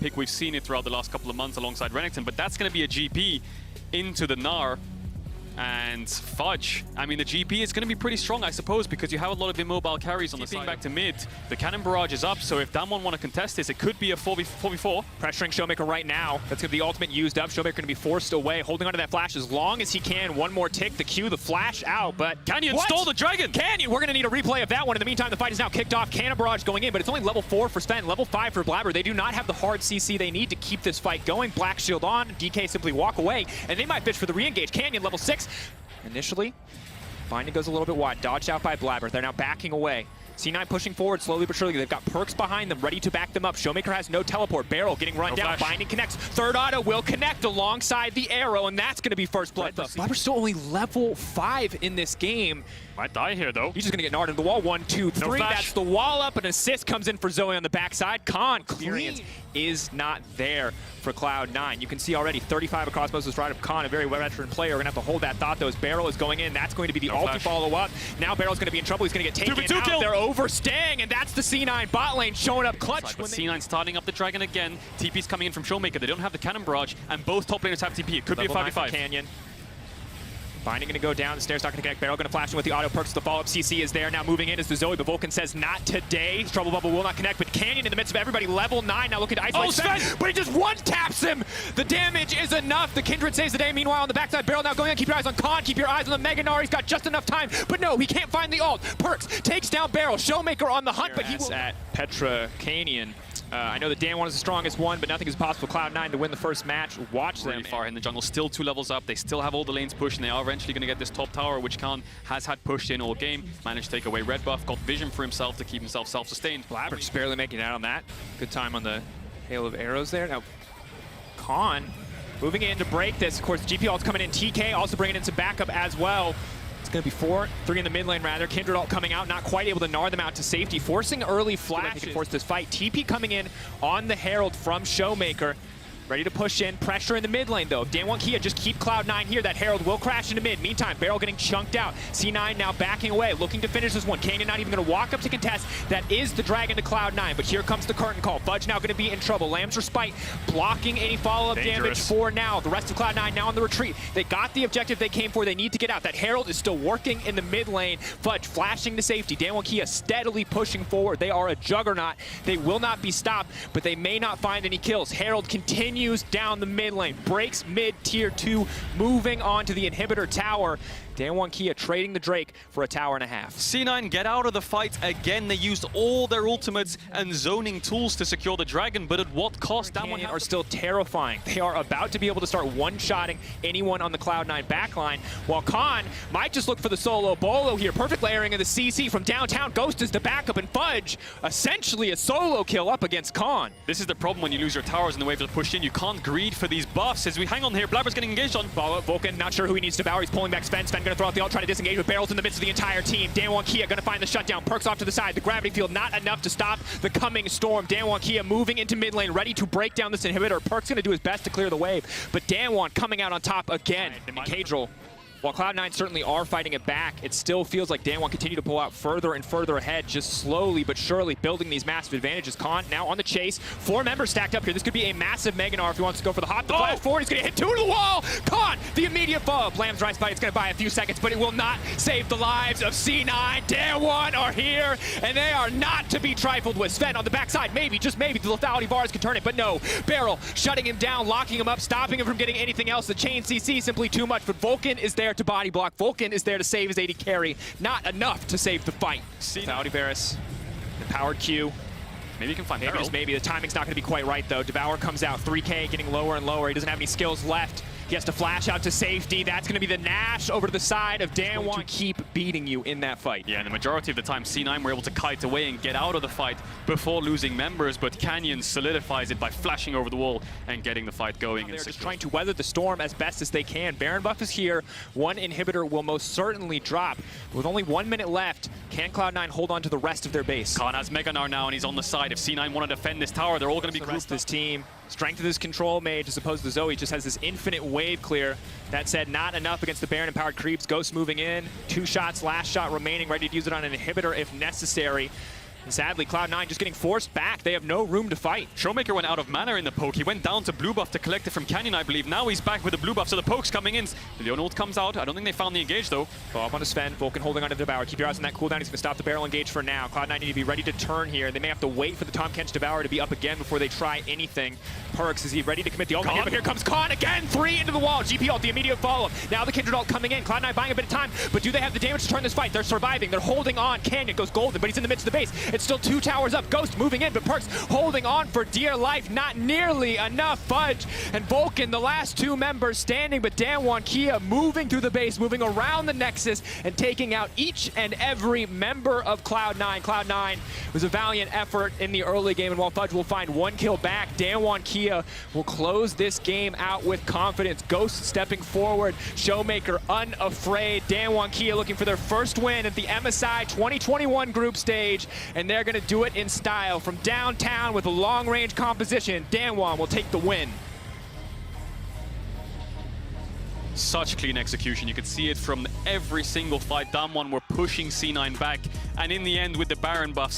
pick. We've seen it throughout the last couple of months alongside Renekton, but that's going to be a GP into the Gnar. And Fudge, I mean, the GP is going to be pretty strong, I suppose, because you have a lot of immobile carries on the side. Back to mid, the cannon barrage is up, so if Damwon want to contest this, it could be a 4v4. Pressuring Showmaker right now. That's going to be the ultimate used up. Showmaker going to be forced away, holding onto that flash as long as he can. One more tick, the Q, the flash out, but Canyon stole the dragon! Canyon, we're going to need a replay of that one. In the meantime, the fight is now kicked off. Cannon barrage going in, but it's only level 4 for Sven, level 5 for Blabber. They do not have the hard CC they need to keep this fight going. Black shield on, DK simply walk away, and they might fish for the re-engage. Canyon, level 6. Initially, Binding goes a little bit wide, dodged out by Blabber. They're now backing away. C9 pushing forward slowly but surely. They've got perks behind them, ready to back them up. Showmaker has no teleport. Barrel getting run down. Flash. Binding connects. Third auto will connect alongside the arrow, and that's going to be first blood. Blabber's still only level 5 in this game. Might die here, though. He's just going to get gnarred into the wall. 1, 2, 3. That's the wall up. An assist comes in for Zoe on the backside. Khan, clearance is not there for Cloud9. You can see already 35 across most of this ride of Khan, a very veteran player. We're going to have to hold that thought, though, as Barrel is going in. That's going to be the ulti follow-up. Now Barrel's going to be in trouble. He's going to get taken out. They're overstaying, and that's the C9 bot lane showing up clutch. But C9 starting up the dragon again. TP's coming in from Showmaker. They don't have the cannon barrage, and both top laners have TP. It could be a 5v5. Canyon. Binding going to go down, the stairs not going to connect. Barrel going to flash in with the auto perks. The follow-up CC is there. Now moving in is the Zoe, but Vulcan says not today. Trouble Bubble will not connect, but Canyon in the midst of everybody. Level 9 now looking to isolate Sven, but he just one-taps him. The damage is enough. The Kindred saves the day. Meanwhile, on the backside, Barrel now going on. Keep your eyes on Khan. Keep your eyes on the Mega Gnar. He's got just enough time, but no, he can't find the ult. Perks takes down Barrel. Showmaker on the hunt, but he will... At Petra Canyon. I know that Damwon is the strongest one, but nothing is possible for Cloud9 to win the first match. Watch them. Really far in the jungle, still 2 levels up. They still have all the lanes pushed, and they are eventually going to get this top tower, which Khan has had pushed in all game. Managed to take away red buff, got vision for himself to keep himself self-sustained. Blabber just barely making it out on that. Good time on the hail of arrows there. Now, Khan moving in to break this. Of course, GP ult's coming in. TK also bringing in some backup as well. It's going to be 4, 3 in the mid lane rather. Kindred ult coming out, not quite able to gnar them out to safety, forcing early flash. They can force this fight. TP coming in on the Herald from Showmaker. Ready to push in, pressure in the mid lane though. Damwon Kia just keep Cloud9 here. That Herald will crash into mid. Meantime, Barrel getting chunked out. C9 now backing away, looking to finish this one. Canyon not even going to walk up to contest. That is the dragon to Cloud9, but here comes the curtain call. Fudge now going to be in trouble. Lamb's Respite blocking any follow-up damage for now. The rest of Cloud9 now on the retreat. They got the objective they came for. They need to get out. That Herald is still working in the mid lane. Fudge flashing to safety. Damwon Kia steadily pushing forward. They are a juggernaut. They will not be stopped, but they may not find any kills. Herald continues down the mid lane, breaks mid tier 2, moving on to the inhibitor tower. Damwon Kia trading the Drake for a tower and a half. C9 get out of the fight again. They used all their ultimates and zoning tools to secure the dragon, but at what cost? Damwon are still terrifying. They are about to be able to start one-shotting anyone on the Cloud9 backline, while Khan might just look for the solo bolo here. Perfect layering of the CC from downtown. Ghost is the backup, and Fudge essentially a solo kill up against Khan. This is the problem when you lose your towers and the waves are pushed in. You can't greed for these buffs. As we hang on here, Blabber's getting engaged on. Follow-up, Vulcan, not sure who he needs to devour. He's pulling back Sven. Sven going to throw out the ult, try to disengage with Barrels in the midst of the entire team. Damwon Kia going to find the shutdown. Perks off to the side. The gravity field not enough to stop the coming storm. Damwon Kia moving into mid lane, ready to break down this inhibitor. Perks going to do his best to clear the wave, but Damwon coming out on top again. Cadril. While Cloud9 certainly are fighting it back, it still feels like Damwon continue to pull out further and further ahead, just slowly but surely building these massive advantages. Khan now on the chase. 4 members stacked up here. This could be a massive Mega Gnar if he wants to go for the hop. The flash forward, he's going to hit 2 to the wall. Khan, the immediate follow-up. Lamb's Rise Bite, it's going to buy a few seconds, but it will not save the lives of C9. Damwon are here, and they are not to be trifled with. Sven on the backside, maybe, just maybe, the lethality bars can turn it, but no. Barrel shutting him down, locking him up, stopping him from getting anything else. The chain CC simply too much, but Vulcan is there to body block. Vulcan is there to save his AD carry. Not enough to save the fight. Lethality Varus, the powered Q. Maybe you can find Maybe Barrel. just maybe. The timing's not going to be quite right, though. Devour comes out, 3K, getting lower and lower. He doesn't have any skills left. He has to flash out to safety. That's going to be the Nash over to the side of Damwon to keep beating you in that fight. Yeah, and the majority of the time, C9 were able to kite away and get out of the fight before losing members, but Canyon solidifies it by flashing over the wall and getting the fight going. They're just trying to weather the storm as best as they can. Baron buff is here. 1 inhibitor will most certainly drop. With only 1 minute left, can Cloud9 hold on to the rest of their base? Khan has Mega Gnar now, and he's on the side. If C9 want to defend this tower, they're all going to be grouped. This team. Strength of this control mage as opposed to Zoe just has this infinite wave clear. That said, not enough against the Baron empowered creeps. Ghost moving in. 2 shots, last shot remaining, ready to use it on an inhibitor if necessary. And sadly, Cloud9 just getting forced back. They have no room to fight. Showmaker went out of mana in the poke. He went down to blue buff to collect it from Canyon, I believe. Now he's back with the blue buff, so the poke's coming in. The Leon ult comes out. I don't think they found the engage, though. Go up on a Sven. Vulcan holding onto Devour. Keep your eyes on that cooldown. He's going to stop the barrel engage for now. Cloud9 need to be ready to turn here. They may have to wait for the Tahm Kench Devour to be up again before they try anything. Perks, is he ready to commit the ultimate here? But here comes Khan again. 3 into the wall. GP ult, the immediate follow-up. Now the Kindred ult coming in. Cloud9 buying a bit of time, but do they have the damage to turn this fight? They're surviving. They're holding on. Canyon goes golden, but he's in the midst of the base. It's still 2 towers up. Ghost moving in, but Perks holding on for dear life. Not nearly enough. Fudge and Vulcan, the last 2 members standing, but Damwon, Kia moving through the base, moving around the Nexus, and taking out each and every member of Cloud9. Cloud9 was a valiant effort in the early game, and while Fudge will find 1 kill back, Damwon, Kia will close this game out with confidence. Ghost stepping forward, Showmaker unafraid. Damwon, Kia looking for their first win at the MSI 2021 group stage, and they're going to do it in style. From downtown with a long-range composition, Damwon will take the win. Such clean execution. You could see it from every single fight. Damwon were pushing C9 back, and in the end, with the Baron buff,